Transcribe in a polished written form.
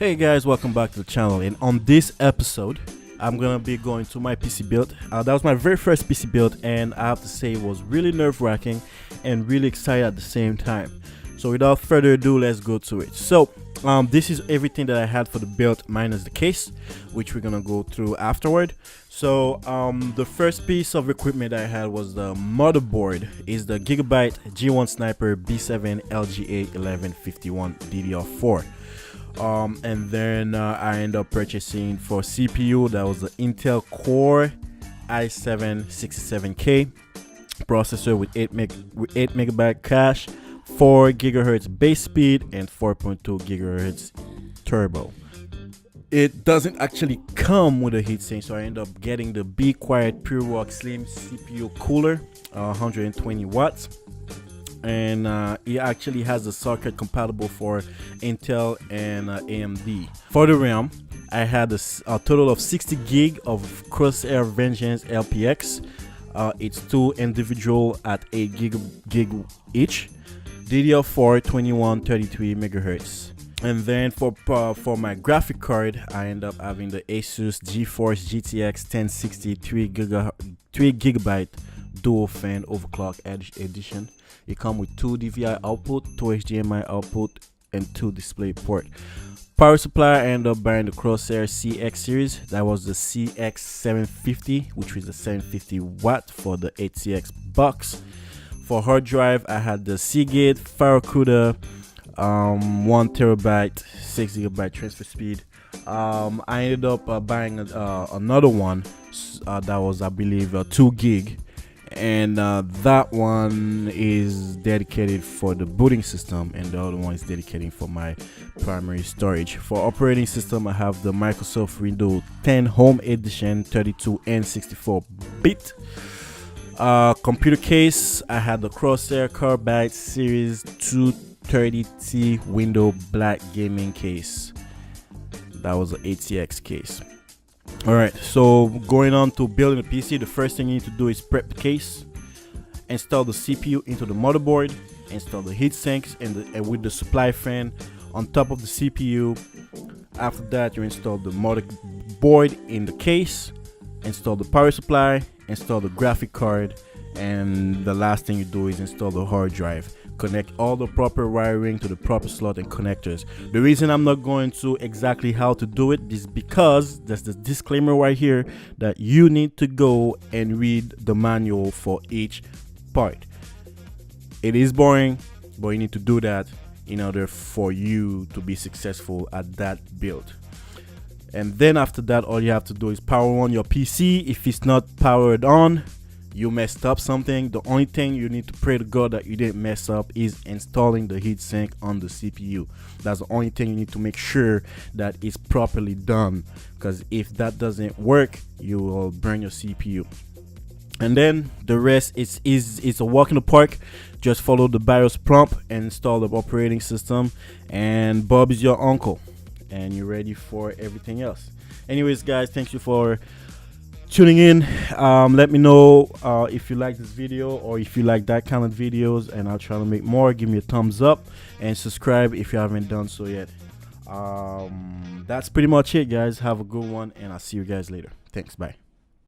Hey guys, welcome back to the channel, and on this episode I'm gonna be going to my PC build. That was my very first PC build, and I have to say it was really nerve-wracking and really excited at the same time. So without further ado, let's go to it. So this is everything that I had for the build minus the case, which we're gonna go through afterward. So the first piece of equipment I had was the motherboard. Is the GigaByte G1 Sniper B7 LGA 1151 DDR4. And then I ended up purchasing for CPU, that was the Intel Core i7 67K processor with 8 megabyte cache, 4 gigahertz base speed, and 4.2 gigahertz turbo. It doesn't actually come with a heatsink, so I end up getting the Be Quiet PureWalk Slim CPU cooler, 120 watts. And it actually has the socket compatible for Intel and AMD. For the RAM, I had a total of 60 gig of CrossFire Vengeance LPX. It's two individual at 8 gig each. DDR4 2133 megahertz. And then for my graphic card, I end up having the Asus GeForce GTX 1060 3 gigabyte dual fan overclock edition. It comes with 2 DVI output, 2 HDMI output, and 2 display port. Power supply, I ended up buying the Crosshair CX series. That was the CX750, which was the 750 watt for the 8CX box. For hard drive, I had the Seagate Farracuda 1 terabyte 6 gigabyte transfer speed. I ended up buying another one that was, I believe, 2 gig. And that one is dedicated for the booting system, and the other one is dedicated for my primary storage. For operating system, I have the Microsoft Windows 10 Home Edition 32 and 64-bit. Computer case, I had the Crosshair Carbide Series 230T Window Black Gaming case. That was an 8CX case. Alright, so going on to building a PC, the first thing you need to do is prep the case, install the CPU into the motherboard, install the heat sinks and with the supply fan on top of the CPU. After that, you install the motherboard in the case, install the power supply, install the graphic card, and the last thing you do is install the hard drive. Connect all the proper wiring to the proper slot and connectors. The reason I'm not going to exactly how to do it is because there's the disclaimer right here that you need to go and read the manual for each part. It is boring, but you need to do that in order for you to be successful at that build. And then after that, all you have to do is power on your PC. If it's not powered on, you messed up something. The only thing you need to pray to God that you didn't mess up is installing the heatsink on the CPU. That's the only thing you need to make sure that it's properly done, because if that doesn't work, you will burn your CPU. And then the rest is a walk in the park. Just follow the BIOS prompt and install the operating system, and Bob is your uncle, and you're ready for everything else. Anyways, guys, thank you for tuning in. Let me know if you like this video or if you like that kind of videos, and I'll try to make more. Give me a thumbs up and subscribe if you haven't done so yet. That's pretty much it, guys. Have a good one, and I'll see you guys later. Thanks. Bye.